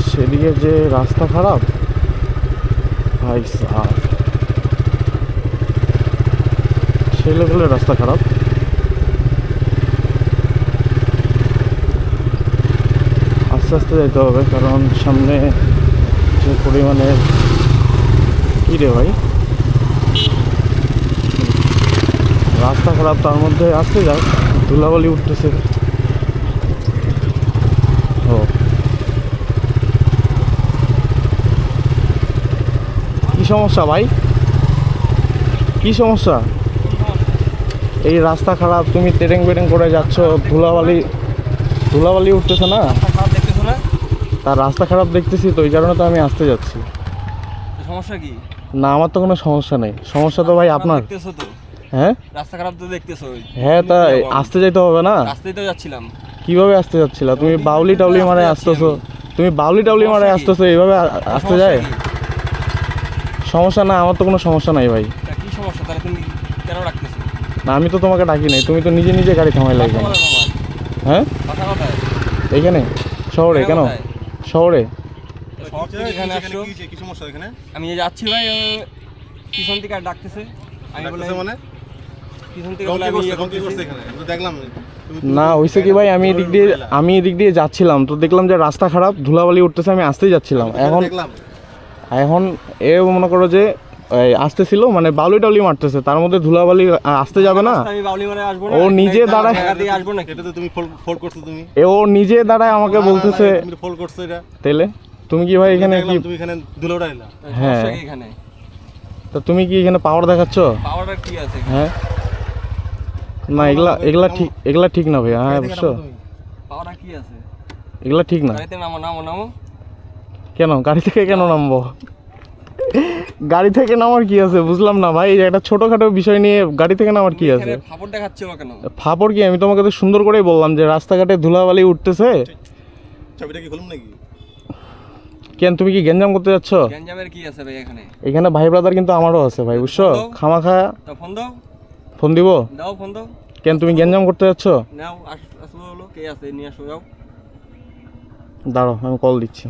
সেদিকে যে রাস্তা খারাপ ভাই সাহ, সেই লেভেলের রাস্তা খারাপ। আস্তে আস্তে যেতে হবে, কারণ সামনে যে পরিমাণে কী রে ভাই রাস্তা খারাপ, তার মধ্যে আসতে যাক ধুলাবালি উঠতেছে। ও কি সমস্যা ভাই, কি সমস্যা? এই রাস্তা খারাপ, তুমি তেরেং বেরেং করে যাচ্ছ, ধুলাবালি উঠতেছে না? তার রাস্তা খারাপ দেখতেছি তো, ওই কারণে তো আমি আসতে যাচ্ছি। সমস্যা কি? না আমার তো কোনো সমস্যা নেই, সমস্যা তো ভাই আপনার। হ্যাঁ রাস্তা খারাপ তো দেখতেছো। হ্যাঁ তা আসতে যাইতে হবে না? আসতেই তো যাচ্ছিলাম। কিভাবে আসতে যাচ্ছিলা? তুমি বাউলি টাউলি মারে আসতেছো, তুমি বাউলি টাউলি মারে আসতেছো, এইভাবে আসতে যায়? সমস্যা না, আমার তো কোনো সমস্যা নাই ভাই। কি সমস্যা তাহলে তুমি কেন রাখতেছো? না আমি তো তোমাকে ডাকি নাই, তুমি তো নিজে নিজে গাড়ি থামাইলে এখানে। হ্যাঁ এইখানে শহরে? কেন শহরে? আমি যাচ্ছি ভাই, পিছন থেকে ডাকতেছে। আমি বলে মানে পিছন থেকে দেখলাম না হইছে কি ভাই, আমি এদিক দিয়ে যাচ্ছিলাম তো দেখলাম যে রাস্তা খারাপ, ধুলাবালি উঠতেছে, আমি আসতেই যাচ্ছিলাম। এখন এ মনে করো যে আসতেছিল, মানে বাউলি টাউলি মারতেছে, তার মধ্যে ধুলাবালি আসতে যাবে না। ও নিজে দাঁড়ায়, ও নিজে দাঁড়ায় আমাকে বলতেছে। তাইলে তুমি কি ভাই এখানে কি? হ্যাঁ তো তুমি কি এখানে পাওয়ার দেখাচ্ছ? হ্যাঁ না এগুলা ঠিক না ভাই। হ্যাঁ বুঝছো, এগুলা ঠিক না। কেন গাড়ি থেকে কেন নামবো? গাড়ি থেকে নামার কি আছে বুঝলাম না ভাই, একটা ছোটখাটো বিষয় নিয়ে গাড়ি থেকে নামার কি আছে? ফাপড় কি? আমি তোমাকে তো সুন্দর করেই বললাম যে রাস্তাঘাটে ধুলাবালি উঠতেছে। কেন তুমি কি গ্যাঞ্জাম করতে যাচ্ছ? এখানে ভাই ব্রাদার কিন্তু আমারও আছে ভাই, বুঝছো? খামাখা ফোন দিব? কেন তুমি গ্যাঞ্জাম করতে যাচ্ছ? দাঁড়াও আমি কল দিচ্ছি।